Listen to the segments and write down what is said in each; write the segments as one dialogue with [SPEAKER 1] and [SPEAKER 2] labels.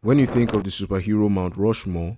[SPEAKER 1] When you think of the superhero Mount Rushmore,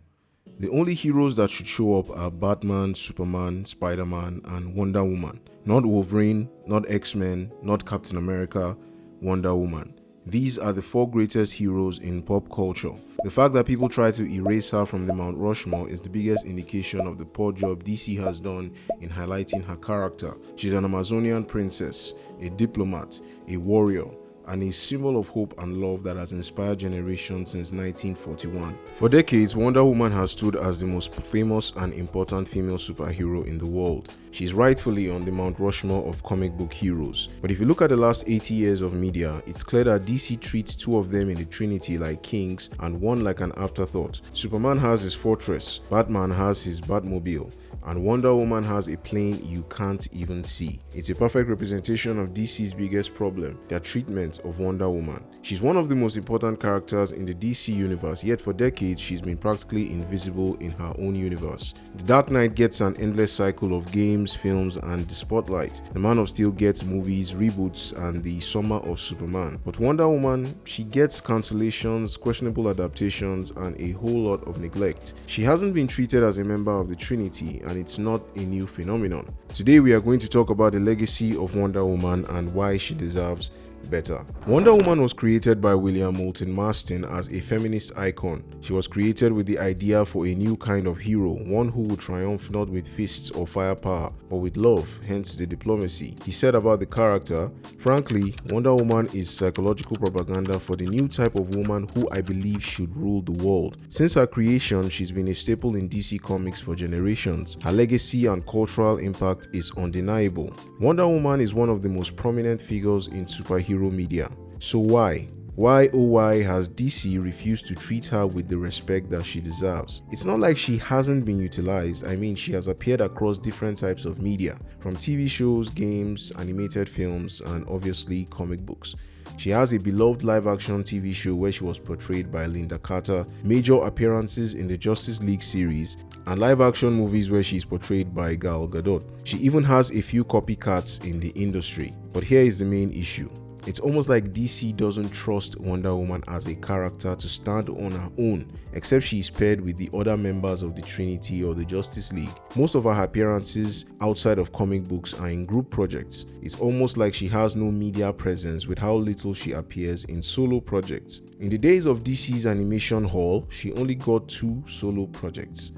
[SPEAKER 1] the only heroes that should show up are Batman, Superman, Spider-Man, and Wonder Woman. Not Wolverine, not X-Men, not Captain America, Wonder Woman. These are the four greatest heroes in pop culture. The fact that people try to erase her from the Mount Rushmore is the biggest indication of the poor job DC has done in highlighting her character. She's an Amazonian princess, a diplomat, a warrior, and a symbol of hope and love that has inspired generations since 1941. For decades, Wonder Woman has stood as the most famous and important female superhero in the world. She's rightfully on the Mount Rushmore of comic book heroes. But if you look at the last 80 years of media, it's clear that DC treats two of them in the Trinity like kings and one like an afterthought. Superman has his fortress, Batman has his Batmobile, and Wonder Woman has a plane you can't even see. It's a perfect representation of DC's biggest problem, their treatment of Wonder Woman. She's one of the most important characters in the DC universe, yet for decades she's been practically invisible in her own universe. The Dark Knight gets an endless cycle of games, films, and the spotlight. The Man of Steel gets movies, reboots, and the Summer of Superman. But Wonder Woman, she gets cancellations, questionable adaptations, and a whole lot of neglect. She hasn't been treated as a member of the Trinity, and it's not a new phenomenon. Today we are going to talk about the legacy of Wonder Woman and why she deserves better. Wonder Woman was created by William Moulton Marston as a feminist icon. She was created with the idea for a new kind of hero, one who would triumph not with fists or firepower, but with love, hence the diplomacy. He said about the character, "Frankly, Wonder Woman is psychological propaganda for the new type of woman who I believe should rule the world. Since her creation, she's been a staple in DC Comics for generations. Her legacy and cultural impact is undeniable. Wonder Woman is one of the most prominent figures in superhero media. So why? Why oh why has DC refused to treat her with the respect that she deserves? It's not like she hasn't been utilized. I mean, she has appeared across different types of media, from TV shows, games, animated films, and obviously comic books. She has a beloved live-action TV show where she was portrayed by Linda Carter, major appearances in the Justice League series, and live-action movies where she is portrayed by Gal Gadot. She even has a few copycats in the industry. But here is the main issue. It's almost like DC doesn't trust Wonder Woman as a character to stand on her own, except she is paired with the other members of the Trinity or the Justice League. Most of her appearances outside of comic books are in group projects. It's almost like she has no media presence with how little she appears in solo projects. In the days of DC's animation hall, she only got 2 solo projects.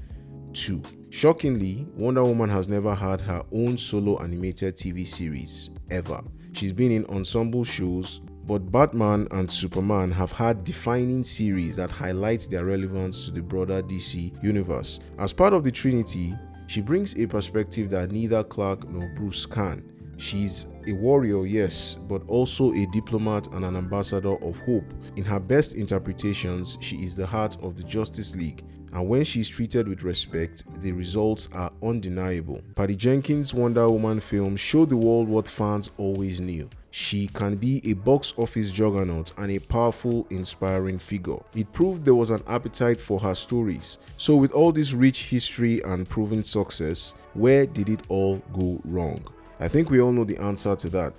[SPEAKER 1] 2. Shockingly, Wonder Woman has never had her own solo animated TV series, ever. She's been in ensemble shows, but Batman and Superman have had defining series that highlight their relevance to the broader DC universe. As part of the Trinity, she brings a perspective that neither Clark nor Bruce can. She's a warrior, yes, but also a diplomat and an ambassador of hope. In her best interpretations, she is the heart of the Justice League, and when she's treated with respect, the results are undeniable. Patty Jenkins' Wonder Woman film showed the world what fans always knew. She can be a box office juggernaut and a powerful, inspiring figure. It proved there was an appetite for her stories. So with all this rich history and proven success, where did it all go wrong? I think we all know the answer to that.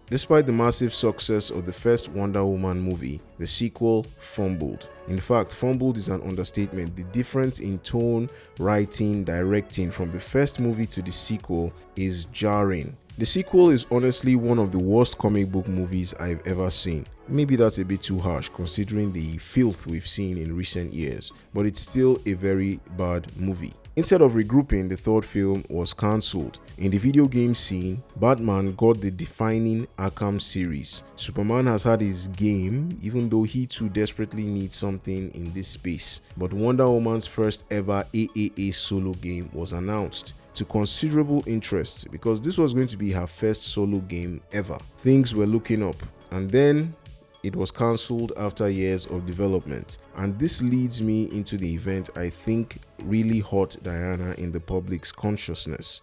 [SPEAKER 1] Despite the massive success of the first Wonder Woman movie, the sequel fumbled. In fact, fumbled is an understatement. The difference in tone, writing, directing from the first movie to the sequel is jarring. The sequel is honestly one of the worst comic book movies I've ever seen. Maybe that's a bit too harsh considering the filth we've seen in recent years, but it's still a very bad movie. Instead of regrouping, the third film was cancelled. In the video game scene, Batman got the defining Arkham series. Superman has had his game, even though he too desperately needs something in this space. But Wonder Woman's first ever AAA solo game was announced, to considerable interest because this was going to be her first solo game ever. Things were looking up, and then it was cancelled after years of development. And this leads me into the event I think really hurt Diana in the public's consciousness: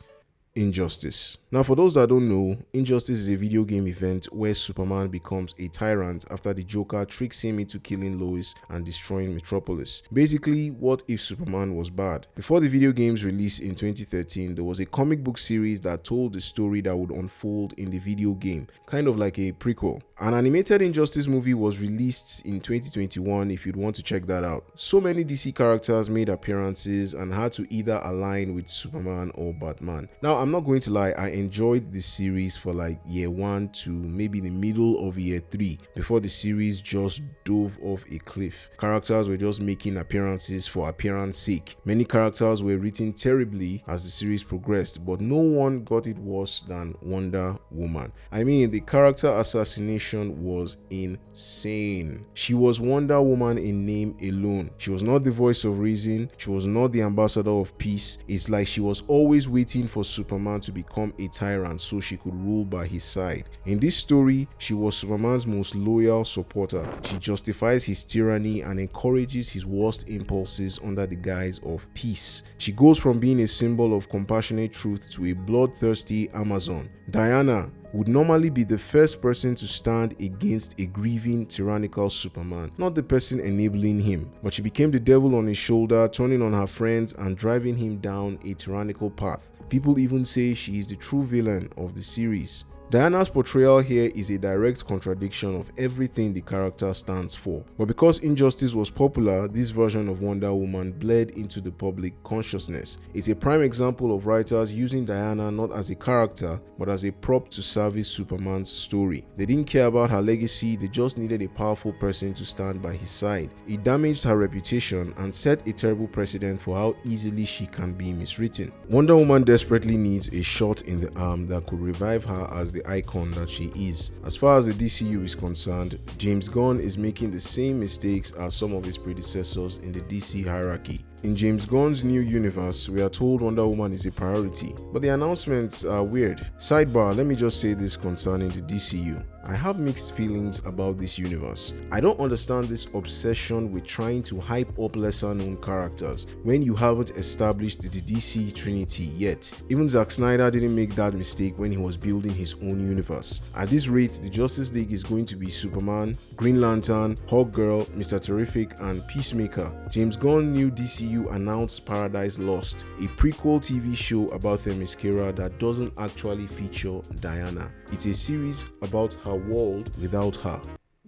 [SPEAKER 1] injustice. Now, for those that don't know, Injustice is a video game event where Superman becomes a tyrant after the Joker tricks him into killing Lois and destroying Metropolis. Basically, what if Superman was bad? Before the video game's release in 2013, there was a comic book series that told the story that would unfold in the video game, kind of like a prequel. An animated Injustice movie was released in 2021 if you'd want to check that out. So many DC characters made appearances and had to either align with Superman or Batman. Now, I'm not going to lie, I enjoyed this series for like year 1 to maybe the middle of year 3 before the series just dove off a cliff. Characters were just making appearances for appearance sake. Many characters were written terribly as the series progressed, but no one got it worse than Wonder Woman. I mean, the character assassination was insane. She was Wonder Woman in name alone. She was not the voice of reason. She was not the ambassador of peace. It's like she was always waiting for Superman to become a tyrant so she could rule by his side. In this story, she was Superman's most loyal supporter. She justifies his tyranny and encourages his worst impulses under the guise of peace. She goes from being a symbol of compassionate truth to a bloodthirsty Amazon. Diana would normally be the first person to stand against a grieving, tyrannical Superman, not the person enabling him, but she became the devil on his shoulder, turning on her friends and driving him down a tyrannical path. People even say she is the true villain of the series. Diana's portrayal here is a direct contradiction of everything the character stands for. But because Injustice was popular, this version of Wonder Woman bled into the public consciousness. It's a prime example of writers using Diana not as a character, but as a prop to service Superman's story. They didn't care about her legacy, they just needed a powerful person to stand by his side. It damaged her reputation and set a terrible precedent for how easily she can be miswritten. Wonder Woman desperately needs a shot in the arm that could revive her as the icon that she is. As far as the DCU is concerned, James Gunn is making the same mistakes as some of his predecessors in the DC hierarchy. In James Gunn's new universe, we are told Wonder Woman is a priority, but the announcements are weird. Sidebar, let me just say this concerning the DCU. I have mixed feelings about this universe. I don't understand this obsession with trying to hype up lesser known characters when you haven't established the DC Trinity yet. Even Zack Snyder didn't make that mistake when he was building his own universe. At this rate, the Justice League is going to be Superman, Green Lantern, Hawkgirl, Mr. Terrific, and Peacemaker. James Gunn new DCU announced Paradise Lost, a prequel TV show about Themyscira that doesn't actually feature Diana. It's a series about her world without her.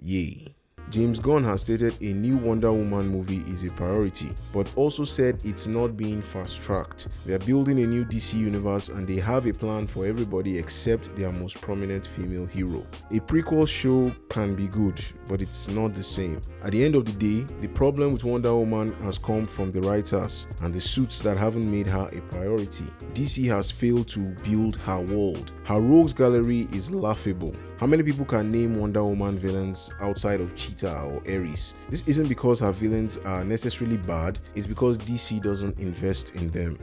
[SPEAKER 1] Yay. James Gunn has stated a new Wonder Woman movie is a priority, but also said it's not being fast-tracked. They are building a new DC universe and they have a plan for everybody except their most prominent female hero. A prequel show can be good, but it's not the same. At the end of the day, the problem with Wonder Woman has come from the writers and the suits that haven't made her a priority. DC has failed to build her world. Her rogues gallery is laughable. How many people can name Wonder Woman villains outside of Cheetah or Ares? This isn't because her villains are necessarily bad, it's because DC doesn't invest in them.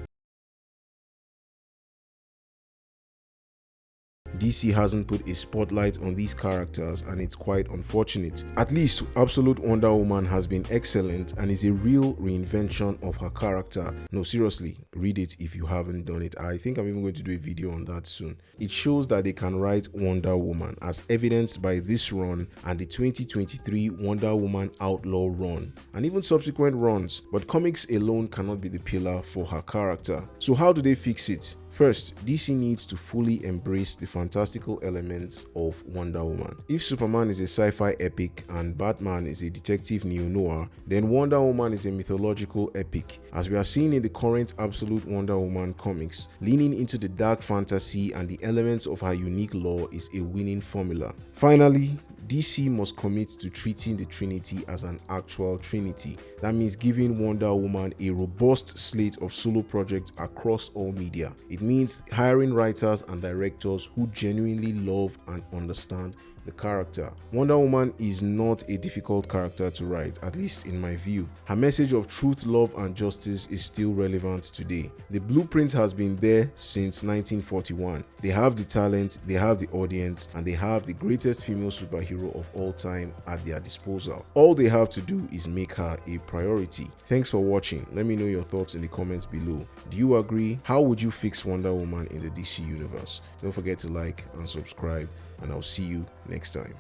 [SPEAKER 1] DC hasn't put a spotlight on these characters and it's quite unfortunate. At least Absolute Wonder Woman has been excellent and is a real reinvention of her character. No, seriously, read it if you haven't done it. I think I'm even going to do a video on that soon. It shows that they can write Wonder Woman, as evidenced by this run and the 2023 Wonder Woman Outlaw run, and even subsequent runs, but comics alone cannot be the pillar for her character. So how do they fix it? First, DC needs to fully embrace the fantastical elements of Wonder Woman. If Superman is a sci-fi epic and Batman is a detective neo-noir, then Wonder Woman is a mythological epic. As we are seeing in the current Absolute Wonder Woman comics, leaning into the dark fantasy and the elements of her unique lore is a winning formula. Finally, DC must commit to treating the Trinity as an actual Trinity. That means giving Wonder Woman a robust slate of solo projects across all media. It means hiring writers and directors who genuinely love and understand the character. Wonder Woman is not a difficult character to write, at least in my view. Her message of truth, love, and justice is still relevant today. The blueprint has been there since 1941. They have the talent, they have the audience, and they have the greatest female superhero superhero of all time at their disposal. All they have to do is make her a priority. Thanks for watching. Let me know your thoughts in the comments below. Do you agree? How would you fix Wonder Woman in the DC universe? Don't forget to like and subscribe, and I'll see you next time.